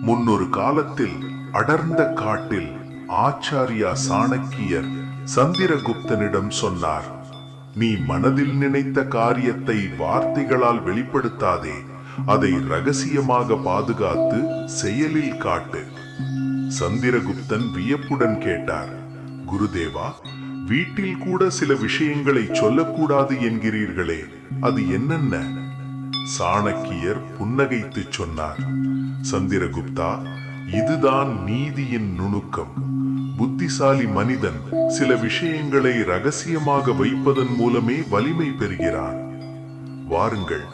முன்னொரு காலத்தில் அடர்ந்த காட்டில் ஆச்சாரியா சாணக்கியர் சந்திரகுப்தனிடம் சொன்னார், நீ மனதில் நினைத்த காரியத்தை வார்த்தைகளால் வெளிப்படுத்தாதே, அதை ரகசியமாக பாதுகாத்து செயலில் காட்டு. சந்திரகுப்தன் வியப்புடன் கேட்டார், குருதேவா, வீட்டில் கூட சில விஷயங்களை சொல்லக்கூடாது என்கிறீர்களே, அது என்னென்ன? சாணக்கியர் புன்னகைத்து சொன்னார், சந்திரகுப்தா, இதுதான் நீதியின் நுணுக்கம். புத்திசாலி மனிதன் சில விஷயங்களை ரகசியமாக வைப்பதன் மூலமே வலிமை பெறுகிறான். வாருங்கள்,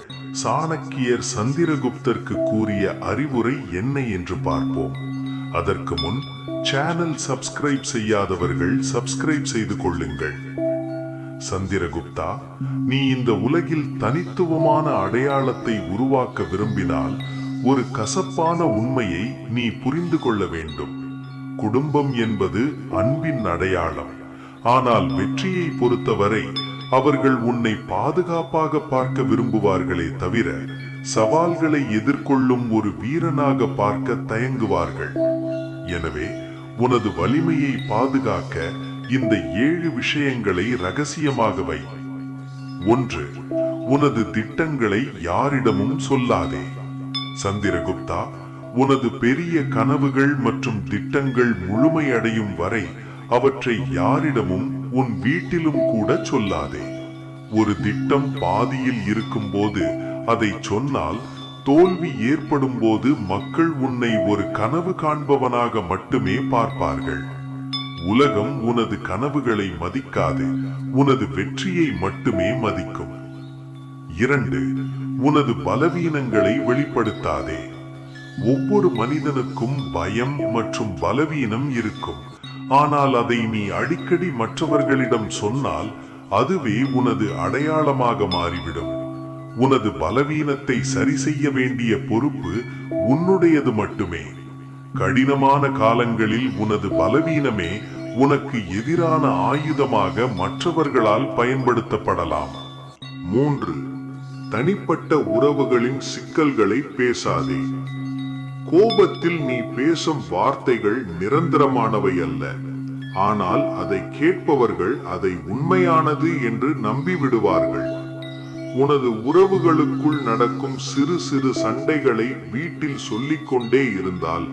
சாணக்கியர் சந்திரகுப்தருக்கு கூறிய அறிவுரை என்ன என்று பார்ப்போம். அதற்கு முன் சேனல் சப்ஸ்கிரைப் செய்யாதவர்கள் சப்ஸ்கிரைப் செய்து கொள்ளுங்கள். சந்திரகுப்தா, நீ இந்த உலகில் தனித்துவமான அடையாளத்தை உருவாக்க விரும்பினால் ஒரு கசப்பான உண்மையை நீ புரிந்து கொள்ள வேண்டும். குடும்பம் என்பது அன்பின் அடையாளம். ஆனால் வெற்றியை பொறுத்தவரை அவர்கள் உன்னை பாதுகாப்பாக பார்க்க விரும்புவார்களே தவிர சவால்களை எதிர்கொள்ளும் ஒரு வீரனாக பார்க்க தயங்குவார்கள். எனவே உனது வலிமையை பாதுகாக்க இந்த 7 விஷயங்களை ரகசியமாக வை. 1. உனது திட்டங்களை யாரிடமும் சொல்லாதே. சந்திரகுப்தா, உனது பெரிய கனவுகள் மற்றும் திட்டங்கள் முழுமையடையும் வரை அவற்றை யாரிடமும் உன் வீட்டிலும் கூட சொல்லாதே. ஒரு திட்டம் பாதியில் இருக்கும் போது அதை சொன்னால் தோல்வி ஏற்படும் போது மக்கள் உன்னை ஒரு கனவு காண்பவனாக மட்டுமே பார்ப்பார்கள். உலகம் உனது கனவுகளை மதிக்காது, உனது வெற்றியை மட்டுமே மதிக்கும். 2. உனது பலவீனங்களை வெளிப்படுத்தாதே. ஒவ்வொரு மனிதனுக்கும் பயம் மற்றும் பலவீனம் இருக்கும். ஆனால் அதை நீ அடிக்கடி மற்றவர்களிடம் சொன்னால் அதுவே உனது அடையாளமாக மாறிவிடும். உனது பலவீனத்தை சரி செய்ய வேண்டிய பொறுப்பு உன்னுடையது மட்டுமே. கடினமான காலங்களில் உனது பலவீனமே உனக்கு எதிரான ஆயுதமாக மற்றவர்களால் பயன்படுத்தப்படலாம். 3. தனிப்பட்ட உறவுகளின் சிக்கல்களை பேசாதே. கோபத்தில் நீ பேசும் வார்த்தைகள் நிரந்தரமானவை அல்ல. ஆனால் அதை கேட்பவர்கள் அதை உண்மையானது என்று நம்பிவிடுவார்கள். உனது உறவுகளுக்குள் நடக்கும் சிறு சிறு சண்டைகளை வீட்டில் சொல்லிக்கொண்டே இருந்தால்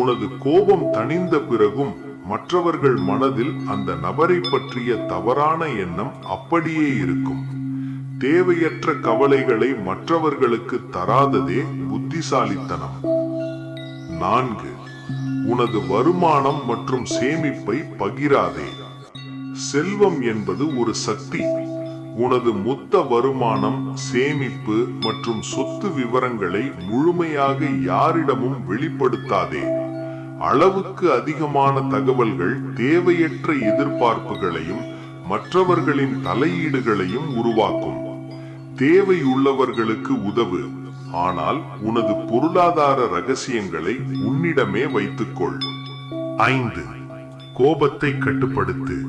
உனது கோபம் தணிந்த பிறகும் மற்றவர்கள் மனதில் அந்த நபரை பற்றிய தவறான எண்ணம் அப்படியே இருக்கும். தேவையற்ற கவலைகளை மற்றவர்களுக்கு தராததே புத்திசாலித்தனம். 4. உனது வருமானம் மற்றும் சேமிப்பை பகிராதே. செல்வம் என்பது ஒரு சக்தி. உனது மொத்த வருமானம், சேமிப்பு மற்றும் சொத்து விவரங்களை முழுமையாக யாரிடமும் வெளிப்படுத்தாதே. அளவுக்கு அதிகமான தகவல்கள் தேவையற்ற எதிர்பார்ப்புகளையும் மற்றவர்களின் தலையீடுகளையும் உருவாக்கும். தேவையுள்ளவர்களுக்கு உதவு, ஆனால் உனது பொருளாதார ரகசியங்களை உன்னிடமே வைத்துக்கொள். 5. கோபத்தை கட்டுப்படுத்து.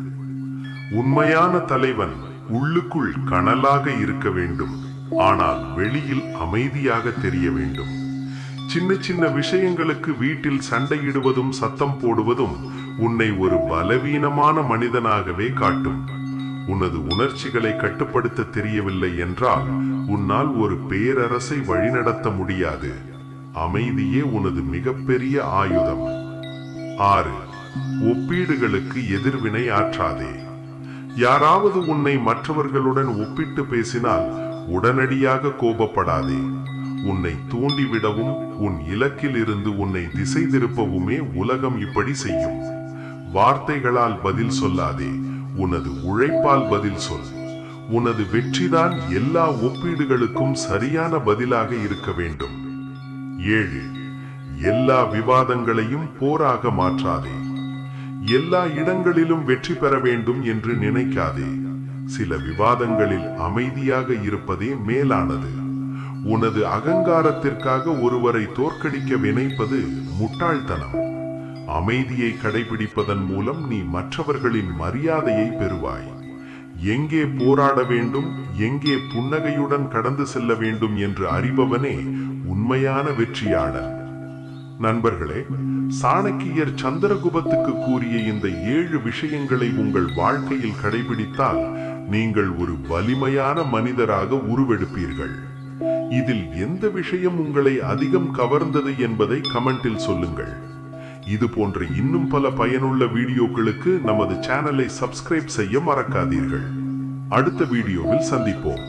உண்மையான தலைவன் உள்ளுக்குள் கனலாக இருக்க வேண்டும், ஆனால் வெளியில் அமைதியாக தெரிய வேண்டும். சின்ன சின்ன விஷயங்களுக்கு வீட்டில் சண்டையிடுவதும் சத்தம் போடுவதும் உன்னை ஒரு பலவீனமான மனிதனாகவே காட்டும். உனது உணர்ச்சிகளை கட்டுப்படுத்த தெரியவில்லை என்றால் உன்னால் ஒரு பேரரசை வழிநடத்த முடியாது. அமைதியே உனது மிகப்பெரிய ஆயுதம். 6. ஒப்பீடுகளுக்கு எதிர்வினை ஆற்றாதே. யாராவது உன்னை மற்றவர்களுடன் ஒப்பிட்டு பேசினால் உடனடியாக கோபப்படாதே. உன்னை தூண்டிவிடவும் உன் இலக்கில் இருந்து உன்னை திசை திருப்பவுமே உலகம் இப்படி செய்யும். வார்த்தைகளால் பதில் சொல்லாதே, உனது உழைப்பால் பதில் சொல். உனது வெற்றிதான் எல்லா ஒப்பீடுகளுக்கும் சரியான பதிலாக இருக்க வேண்டும். 7. எல்லா விவாதங்களையும் போராக மாற்றாதே. எல்லா இடங்களிலும் வெற்றி பெற வேண்டும் என்று நினைக்காதே. சில விவாதங்களில் அமைதியாக இருப்பதே மேலானது. உனது அகங்காரத்திற்காக ஒருவரை தோற்கடிக்க நினைப்பது முட்டாள்தனம். அமைதியை கடைபிடிப்பதன் மூலம் நீ மற்றவர்களின் மரியாதையை பெறுவாய். எங்கே போராட வேண்டும், எங்கே புன்னகையுடன் கடந்து செல்ல வேண்டும் என்று அறிபவனே உண்மையான வெற்றியாளர். நண்பர்களே, சாணக்கியர் சந்திரகுப்தனுக்கு கூறிய இந்த 7 விஷயங்களை உங்கள் வாழ்க்கையில் கடைபிடித்தால் நீங்கள் ஒரு வலிமையான மனிதராக உருவெடுப்பீர்கள். இதில் எந்த விஷயம் உங்களை அதிகம் கவர்ந்தது என்பதை கமெண்டில் சொல்லுங்கள். இது போன்ற இன்னும் பல பயனுள்ள வீடியோக்களுக்கு நமது சேனலை சப்ஸ்கிரைப் செய்ய மறக்காதீர்கள். அடுத்த வீடியோவில் சந்திப்போம்.